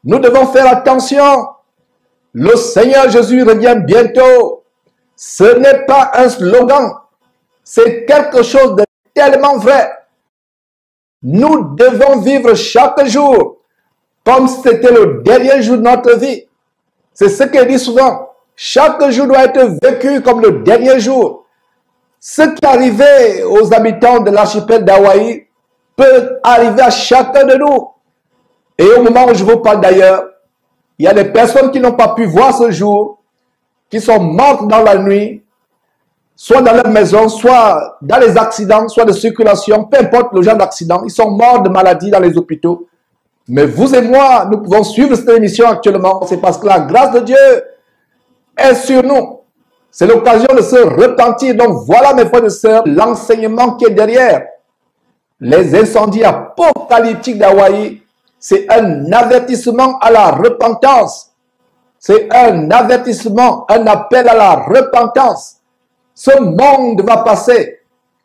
Nous devons faire attention. Le Seigneur Jésus revient bientôt. Ce n'est pas un slogan. C'est quelque chose de tellement vrai. Nous devons vivre chaque jour comme si c'était le dernier jour de notre vie. C'est ce qu'il dit souvent. Chaque jour doit être vécu comme le dernier jour. Ce qui est arrivé aux habitants de l'archipel d'Hawaï peut arriver à chacun de nous. Et au moment où je vous parle d'ailleurs, il y a des personnes qui n'ont pas pu voir ce jour, qui sont mortes dans la nuit, soit dans leur maison, soit dans les accidents, soit de circulation, peu importe le genre d'accident. Ils sont morts de maladie dans les hôpitaux. Mais vous et moi, nous pouvons suivre cette émission actuellement. C'est parce que la grâce de Dieu est sur nous. C'est l'occasion de se repentir. Donc voilà, mes frères et sœurs, l'enseignement qui est derrière les incendies apocalyptiques d'Hawaï. C'est un avertissement à la repentance. C'est un avertissement, un appel à la repentance. Ce monde va passer.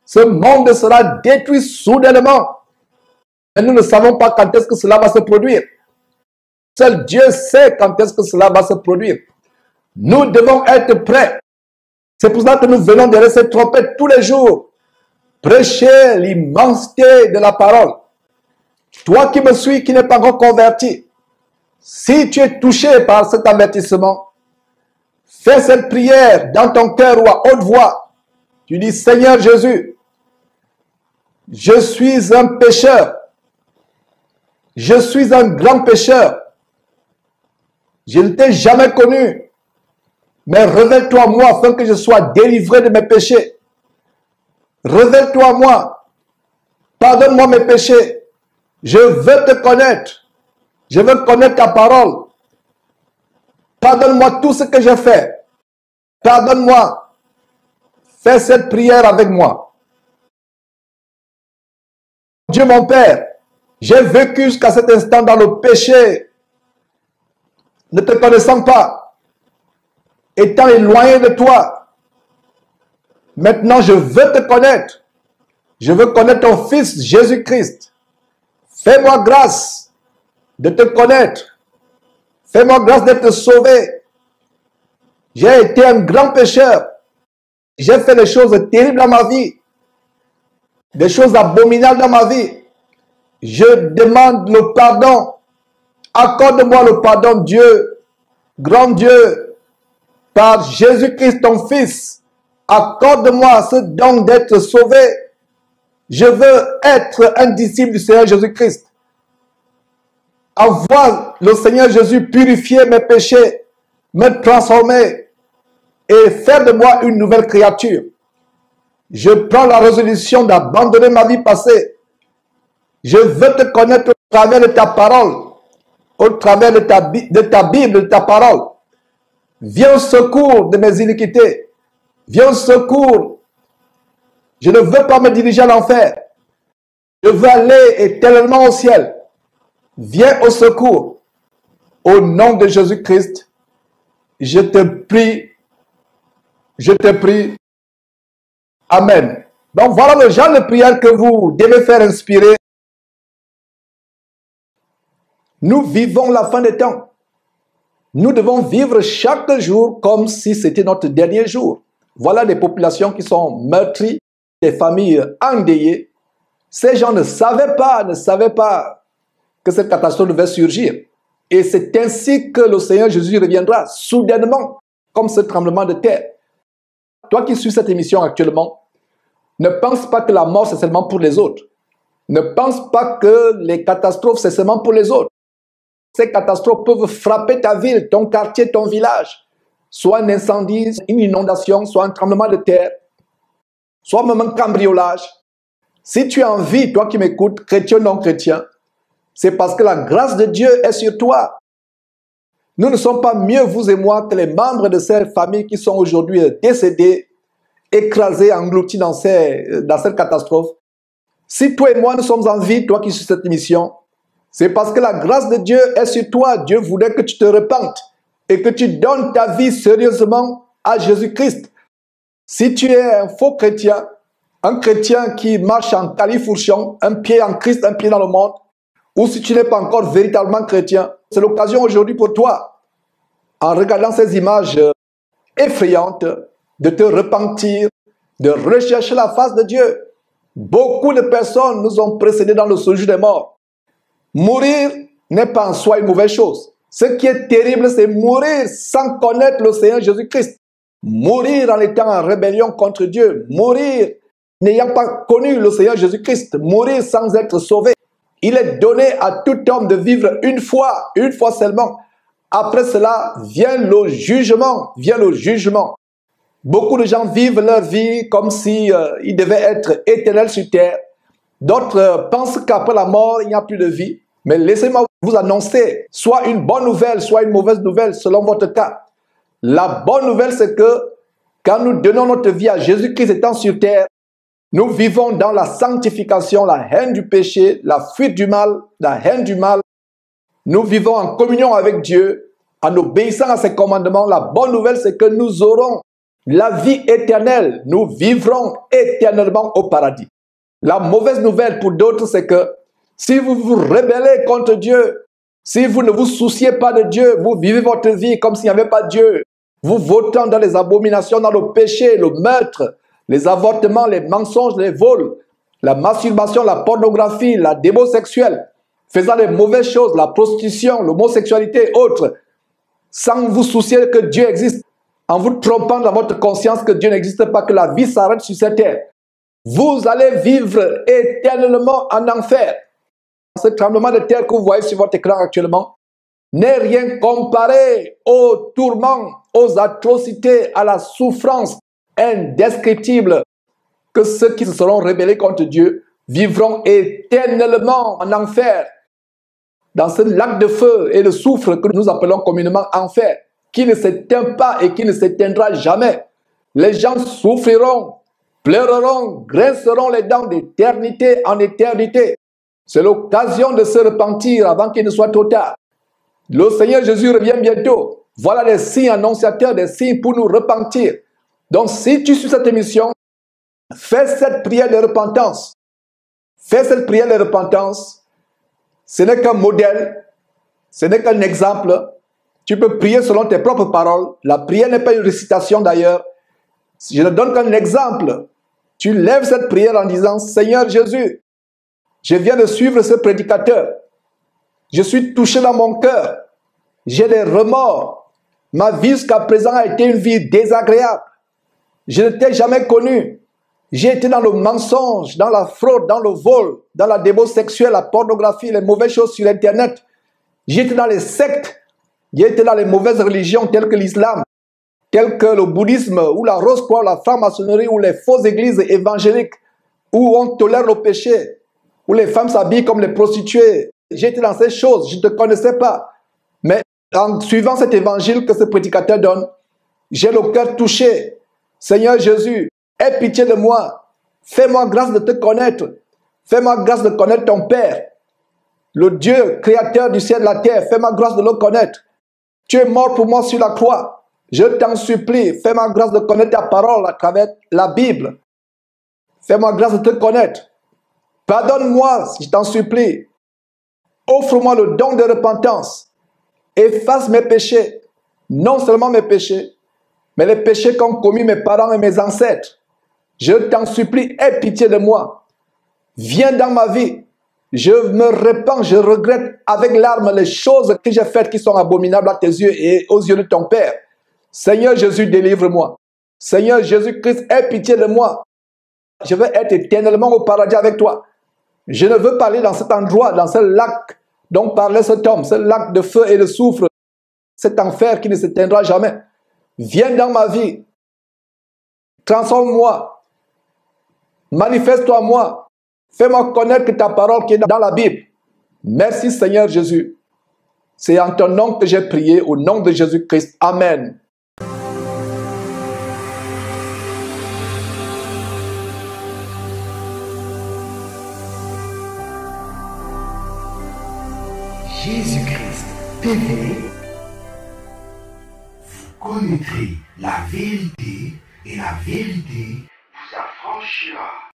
Ce monde sera détruit soudainement. Mais nous ne savons pas quand est-ce que cela va se produire. Seul Dieu sait quand est-ce que cela va se produire. Nous devons être prêts. C'est pour cela que nous venons derrière cette trompette tous les jours. Prêcher l'immensité de la parole. Toi qui me suis, qui n'es pas encore converti, si tu es touché par cet avertissement, fais cette prière dans ton cœur ou à haute voix. Tu dis, Seigneur Jésus, je suis un pécheur. Je suis un grand pécheur. Je ne t'ai jamais connu. Mais révèle-toi à moi afin que je sois délivré de mes péchés. Révèle-toi à moi. Pardonne-moi mes péchés. Je veux te connaître. Je veux connaître ta parole. Pardonne-moi tout ce que j'ai fait. Pardonne-moi. Fais cette prière avec moi. Dieu mon Père, j'ai vécu jusqu'à cet instant dans le péché, ne te connaissant pas, étant éloigné de toi. Maintenant, je veux te connaître. Je veux connaître ton Fils Jésus-Christ. Fais-moi grâce de te connaître. Fais-moi grâce d'être sauvé. J'ai été un grand pécheur. J'ai fait des choses terribles dans ma vie. Des choses abominables dans ma vie. Je demande le pardon. Accorde-moi le pardon, Dieu, grand Dieu, par Jésus-Christ, ton Fils. Accorde-moi ce don d'être sauvé. Je veux être un disciple du Seigneur Jésus-Christ. Avoir le Seigneur Jésus purifier mes péchés, me transformer et faire de moi une nouvelle créature. Je prends la résolution d'abandonner ma vie passée. Je veux te connaître au travers de ta parole, au travers de ta Bible, de ta parole. Viens au secours de mes iniquités. Viens au secours. Je ne veux pas me diriger à l'enfer. Je veux aller éternellement au ciel. Viens au secours. Au nom de Jésus-Christ, je te prie. Je te prie. Amen. Donc voilà le genre de prière que vous devez faire inspirer. Nous vivons la fin des temps. Nous devons vivre chaque jour comme si c'était notre dernier jour. Voilà des populations qui sont meurtries, des familles endeuillées. Ces gens ne savaient pas que cette catastrophe devait surgir. Et c'est ainsi que le Seigneur Jésus reviendra soudainement, comme ce tremblement de terre. Toi qui suis cette émission actuellement, ne pense pas que la mort c'est seulement pour les autres. Ne pense pas que les catastrophes c'est seulement pour les autres. Ces catastrophes peuvent frapper ta ville, ton quartier, ton village. Soit un incendie, une inondation, soit un tremblement de terre, soit même un cambriolage. Si tu as envie, toi qui m'écoutes, chrétien ou non chrétien, c'est parce que la grâce de Dieu est sur toi. Nous ne sommes pas mieux, vous et moi, que les membres de ces familles qui sont aujourd'hui décédées, écrasées, englouties dans cette catastrophe. Si toi et moi, nous sommes en vie, toi qui suis cette émission, c'est parce que la grâce de Dieu est sur toi. Dieu voulait que tu te repentes et que tu donnes ta vie sérieusement à Jésus-Christ. Si tu es un faux chrétien, un chrétien qui marche en califourchon, un pied en Christ, un pied dans le monde, ou si tu n'es pas encore véritablement chrétien, c'est l'occasion aujourd'hui pour toi, en regardant ces images effrayantes, de te repentir, de rechercher la face de Dieu. Beaucoup de personnes nous ont précédés dans le séjour des morts. Mourir n'est pas en soi une mauvaise chose. Ce qui est terrible, c'est mourir sans connaître le Seigneur Jésus-Christ. Mourir en étant en rébellion contre Dieu. Mourir n'ayant pas connu le Seigneur Jésus-Christ. Mourir sans être sauvé. Il est donné à tout homme de vivre une fois seulement. Après cela, vient le jugement. Beaucoup de gens vivent leur vie comme si ils devaient être éternels sur terre. D'autres pensent qu'après la mort, il n'y a plus de vie. Mais laissez-moi vous annoncer, soit une bonne nouvelle, soit une mauvaise nouvelle, selon votre cas. La bonne nouvelle, c'est que quand nous donnons notre vie à Jésus-Christ étant sur terre, nous vivons dans la sanctification, la haine du péché, la fuite du mal, la haine du mal. Nous vivons en communion avec Dieu, en obéissant à ses commandements. La bonne nouvelle, c'est que nous aurons la vie éternelle. Nous vivrons éternellement au paradis. La mauvaise nouvelle pour d'autres, c'est que si vous vous rebellez contre Dieu, si vous ne vous souciez pas de Dieu, vous vivez votre vie comme s'il n'y avait pas de Dieu, vous votant dans les abominations, dans le péché, le meurtre, les avortements, les mensonges, les vols, la masturbation, la pornographie, la démo sexuelle, faisant les mauvaises choses, la prostitution, l'homosexualité et autres, sans vous soucier que Dieu existe, en vous trompant dans votre conscience que Dieu n'existe pas, que la vie s'arrête sur cette terre, vous allez vivre éternellement en enfer. Ce tremblement de terre que vous voyez sur votre écran actuellement n'est rien comparé aux tourments, aux atrocités, à la souffrance indescriptible que ceux qui se seront rebellés contre Dieu vivront éternellement en enfer, dans ce lac de feu et de soufre que nous appelons communément enfer, qui ne s'éteint pas et qui ne s'éteindra jamais. Les gens souffriront, pleureront, grinceront les dents d'éternité en éternité. C'est l'occasion de se repentir avant qu'il ne soit trop tard. Le Seigneur Jésus revient bientôt. Voilà les signes annonciateurs, des signes pour nous repentir. Donc si tu suis cette émission, fais cette prière de repentance. Fais cette prière de repentance. Ce n'est qu'un modèle, ce n'est qu'un exemple. Tu peux prier selon tes propres paroles. La prière n'est pas une récitation d'ailleurs. Je ne donne qu'un exemple. Tu lèves cette prière en disant, Seigneur Jésus, je viens de suivre ce prédicateur. Je suis touché dans mon cœur. J'ai des remords. Ma vie jusqu'à présent a été une vie désagréable. Je ne t'ai jamais connu. J'ai été dans le mensonge, dans la fraude, dans le vol, dans la démo sexuelle, la pornographie, les mauvaises choses sur Internet. J'ai été dans les sectes. J'ai été dans les mauvaises religions telles que l'islam, telles que le bouddhisme, ou la rose-croix, la franc-maçonnerie, ou les fausses églises évangéliques, où on tolère le péché, où les femmes s'habillent comme les prostituées. J'étais dans ces choses, je ne te connaissais pas. Mais en suivant cet évangile que ce prédicateur donne, j'ai le cœur touché. Seigneur Jésus, aie pitié de moi. Fais-moi grâce de te connaître. Fais-moi grâce de connaître ton Père. Le Dieu créateur du ciel et de la terre, fais-moi grâce de le connaître. Tu es mort pour moi sur la croix. Je t'en supplie, fais-moi grâce de connaître ta parole à travers la Bible. Fais-moi grâce de te connaître. Pardonne-moi, si je t'en supplie. Offre-moi le don de repentance. Efface mes péchés. Non seulement mes péchés, mais les péchés qu'ont commis mes parents et mes ancêtres. Je t'en supplie, aie pitié de moi. Viens dans ma vie. Je me repens, je regrette avec larmes les choses que j'ai faites qui sont abominables à tes yeux et aux yeux de ton Père. Seigneur Jésus, délivre-moi. Seigneur Jésus-Christ, aie pitié de moi. Je veux être éternellement au paradis avec toi. Je ne veux pas aller dans cet endroit, dans ce lac dont parlait cet homme, ce lac de feu et de soufre, cet enfer qui ne s'éteindra jamais. Viens dans ma vie. Transforme-moi. Manifeste-toi moi. Fais-moi connaître ta parole qui est dans la Bible. Merci Seigneur Jésus. C'est en ton nom que j'ai prié, au nom de Jésus-Christ. Amen. Jésus-Christ TV, vous connaîtrez la vérité et la vérité vous affranchira.